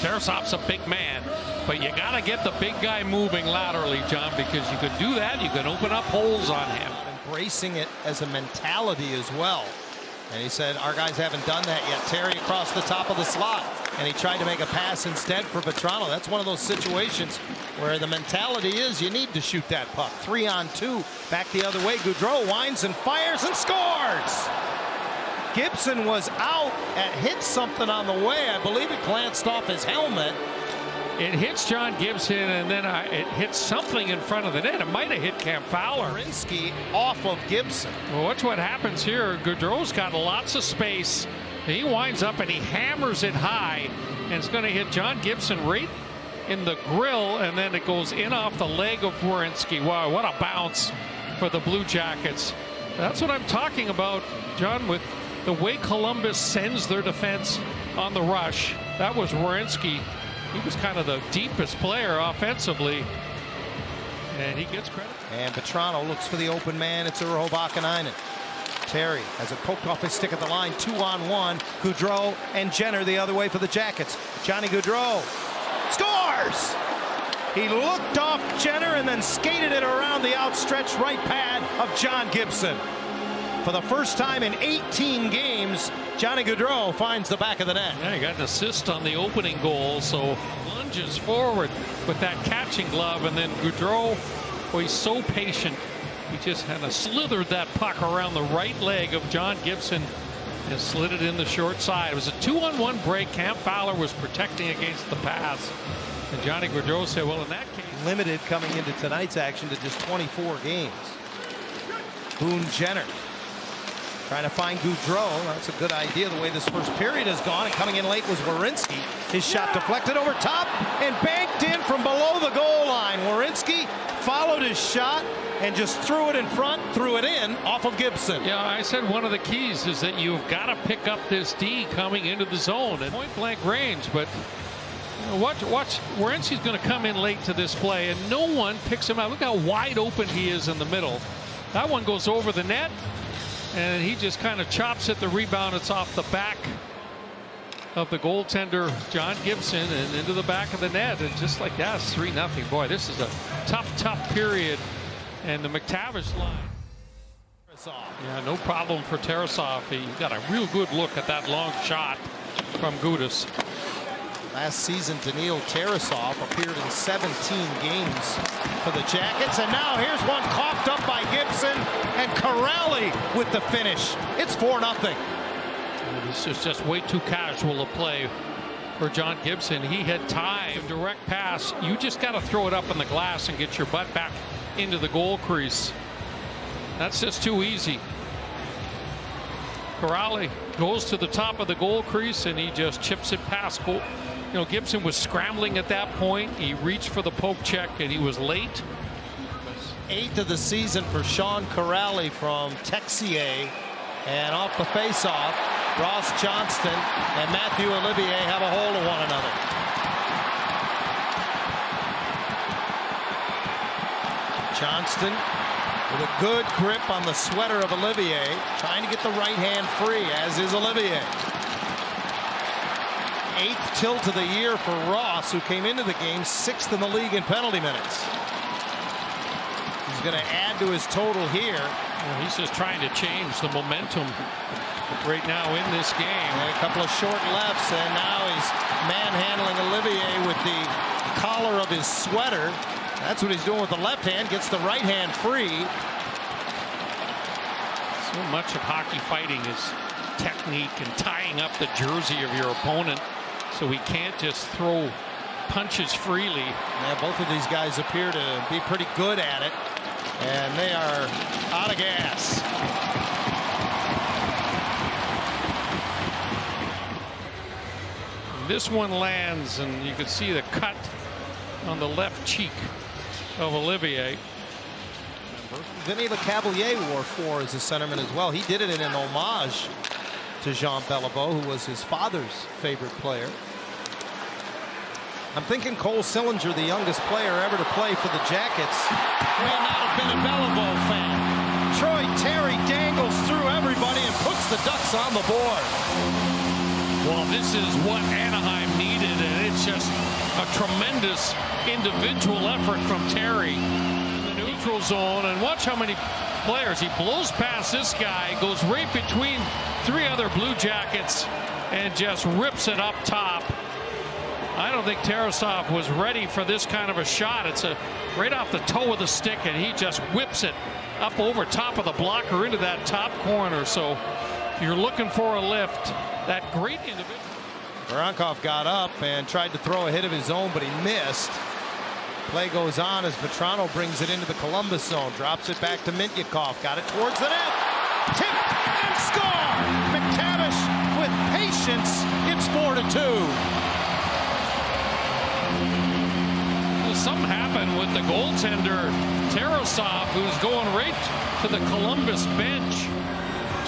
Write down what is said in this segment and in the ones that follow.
Tarasov's a big man, but you got to get the big guy moving laterally, John, because you can do that. You can open up holes on him. Embracing it as a mentality as well. And he said, our guys haven't done that yet. Terry across the top of the slot. And he tried to make a pass instead for Vetrano. That's one of those situations where the mentality is you need to shoot that puck. 3-on-2. Back the other way. Gaudreau winds and fires and scores. Gibson was out and hit something on the way. I believe it glanced off his helmet. It hits John Gibson, and then it hits something in front of the net. It might have hit Cam Fowler. Werenski off of Gibson. Well, watch what happens here. Gaudreau's got lots of space. He winds up and he hammers it high, and it's going to hit John Gibson right in the grill, and then it goes in off the leg of Werenski. Wow, what a bounce for the Blue Jackets. That's what I'm talking about, John, with the way Columbus sends their defense on the rush. That was Werenski. He was kind of the deepest player offensively, and he gets credit. And Vetrano looks for the open man. It's Urho Vakanainen. Terry has it poked off his stick at the line. 2-on-1. Gaudreau and Jenner the other way for the Jackets. Johnny Gaudreau scores! He looked off Jenner and then skated it around the outstretched right pad of John Gibson. For the first time in 18 games, Johnny Gaudreau finds the back of the net. Yeah, he got an assist on the opening goal, so lunges forward with that catching glove, and then Gaudreau, well, he's so patient. He just kind of slithered that puck around the right leg of John Gibson and slid it in the short side. It was a 2-on-1 break. Cam Fowler was protecting against the pass, and Johnny Gaudreau said, well, in that case. Limited coming into tonight's action to just 24 games. Boone Jenner trying to find Gaudreau. That's a good idea the way this first period has gone. And coming in late was Werenski. His shot deflected over top and banked in from below the goal line. Werenski followed his shot and just threw it in front, threw it in off of Gibson. Yeah, I said one of the keys is that you've got to pick up this D coming into the zone at point blank range. But you know, watch, Werenski's going to come in late to this play, and no one picks him out. Look how wide open he is in the middle. That one goes over the net, and he just kind of chops at the rebound. It's off the back of the goaltender, John Gibson, and into the back of the net. And just like that, it's 3-0. Boy, this is a tough period. And the McTavish line. Yeah, no problem for Tarasov. He got a real good look at that long shot from Gudas. Last season, Daniil Tarasov appeared in 17 games for the Jackets. And now here's one coughed up by Gibson, and Kuraly with the finish. It's 4-0. This is just way too casual a play for John Gibson. He had time. Direct pass. You just got to throw it up in the glass and get your butt back into the goal crease. That's just too easy. Kuraly goes to the top of the goal crease, and he just chips it past goal. You know, Gibson was scrambling at that point. He reached for the poke check, and he was late. 8th of the season for Sean Kuraly from Texier. And off the faceoff, Ross Johnston and Matthew Olivier have a hold of one another. Johnston with a good grip on the sweater of Olivier, trying to get the right hand free, as is Olivier. 8th tilt of the year for Ross, who came into the game 6th in the league in penalty minutes. He's going to add to his total here. Well, he's just trying to change the momentum right now in this game. And a couple of short lefts, and now he's manhandling Olivier with the collar of his sweater. That's what he's doing with the left hand. Gets the right hand free. So much of hockey fighting is technique and tying up the jersey of your opponent, so he can't just throw punches freely. Yeah, both of these guys appear to be pretty good at it, and they are out of gas. This one lands, and you can see the cut on the left cheek of Olivier. Vinny Lecavalier wore 4 as a centerman as well. He did it in an homage to Jean Beliveau, who was his father's favorite player. I'm thinking Cole Sillinger, the youngest player ever to play for the Jackets, may not have been a Beliveau fan. Troy Terry dangles through everybody and puts the Ducks on the board. Well, this is what Anaheim needed. and it's just a tremendous individual effort from Terry in the neutral zone. And watch how many players he blows past this guy, goes right between 3 other Blue Jackets, and just rips it up top. I don't think Tarasov was ready for this kind of a shot. It's right off the toe of the stick, and he just whips it up over top of the blocker into that top corner. So if you're looking for a lift, that great individual. Voronkov got up and tried to throw a hit of his own, but he missed. Play goes on as Vetrano brings it into the Columbus zone, drops it back to Mintyukov, got it towards the net, tipped and score. McTavish with patience. It's 4-2. Something happened with the goaltender Tarasov, who's going right to the Columbus bench,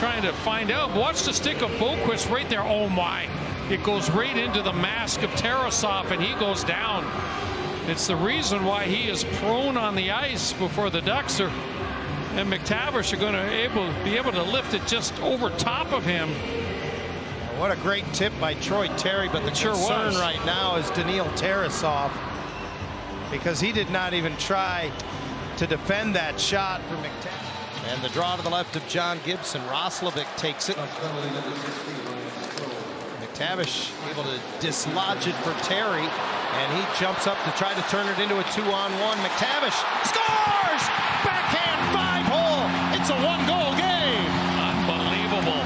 trying to find out. Watch the stick of Boquist right there. Oh my! It goes right into the mask of Tarasov, and he goes down. It's the reason why he is prone on the ice before the Ducks are, and McTavish are going to be able to lift it just over top of him. What a great tip by Troy Terry, but the concern right now is Daniil Tarasov, because he did not even try to defend that shot for McTavish. And the draw to the left of John Gibson. Roslovic takes it. McTavish able to dislodge it for Terry, and he jumps up to try to turn it into a 2-on-1. McTavish scores! Backhand 5-hole. It's a 1-goal game. Unbelievable.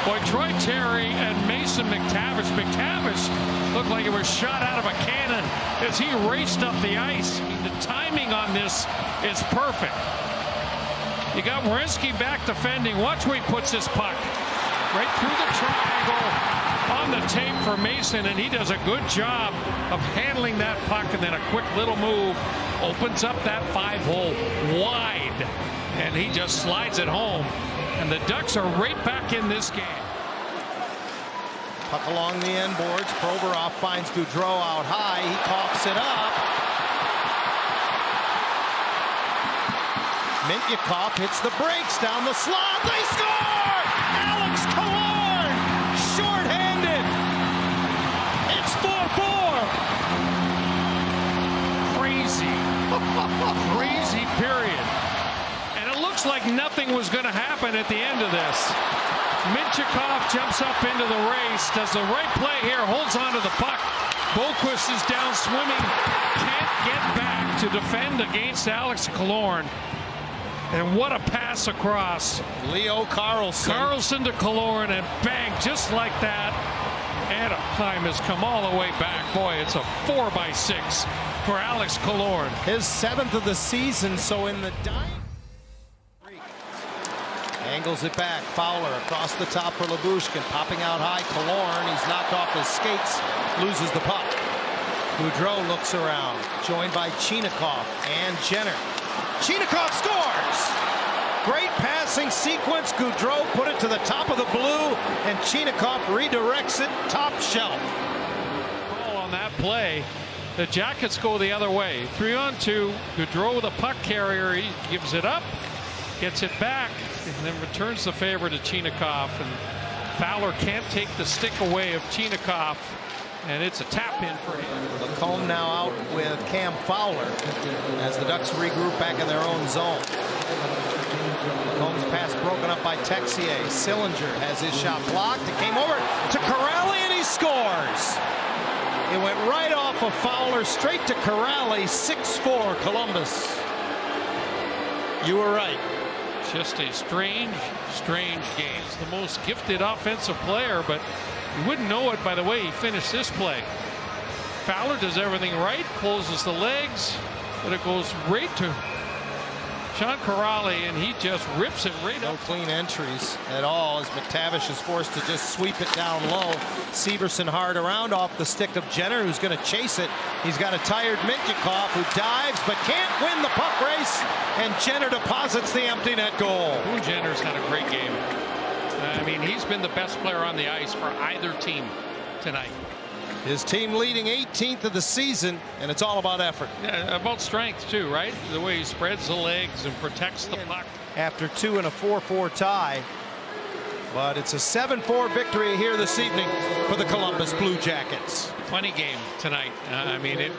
Boy, Troy Terry and Mason McTavish. McTavish looked like it was shot out of a cannon as he raced up the ice. The timing on this is perfect. You got Werenski back defending. Watch where he puts this puck. Right through the triangle on the tape for Mason, and he does a good job of handling that puck, and then a quick little move opens up that 5-hole wide, and he just slides it home. And the Ducks are right back in this game. Puck along the end boards. Provorov finds Gaudreau out high. He coughs it up. Mintyukov hits the brakes down the slot. They score! Alex Killorn, shorthanded. It's 4-4. Crazy. Crazy period. And it looks like nothing was going to happen at the end of this. Mintyukov jumps up into the race, does the right play here, holds onto the puck. Boquist is down swimming, can't get back to defend against Alex Killorn. And what a pass across. Leo Carlson. Carlson to Killorn, and bang, just like that. Anaheim has come all the way back. Boy, it's a 4-by-6 for Alex Killorn. His 7th of the season, so in the dying. Angles it back. Fowler across the top for Lyubushkin. Popping out high. Killorn. He's knocked off his skates. Loses the puck. Gaudreau looks around. Joined by Chinakhov and Jenner. Chinakhov scores! Great passing sequence. Gaudreau put it to the top of the blue, and Chinakhov redirects it top shelf. Call on that play. The Jackets go the other way. 3-on-2. Gaudreau with a puck carrier. He gives it up, gets it back, and then returns the favor to Chinakhov. And Fowler can't take the stick away of Chinakhov, and it's a tap in for him. Lacombe now out with Cam Fowler as the Ducks regroup back in their own zone. Lacombe's pass broken up by Texier. Sillinger has his shot blocked. It came over to Kuraly, and he scores. It went right off of Fowler straight to Kuraly. 6-4 Columbus. You were right. Just a strange game. He's the most gifted offensive player, but you wouldn't know it by the way he finished this play. Fowler does everything right, closes the legs, but it goes right to Sean Kuraly, and he just rips it right up. No clean entries at all as McTavish is forced to just sweep it down low. Severson hard around off the stick of Jenner, who's going to chase it. He's got a tired Mintyukov who dives but can't win the puck race, and Jenner deposits the empty net goal. Jenner's had a great game. I mean, he's been the best player on the ice for either team tonight. His team leading 18th of the season, and it's all about effort. Yeah, about strength too, right? The way he spreads the legs and protects the puck. After 2 and a 4-4 tie, But it's a 7-4 victory here this evening for the Columbus Blue Jackets. Funny game tonight. I mean, it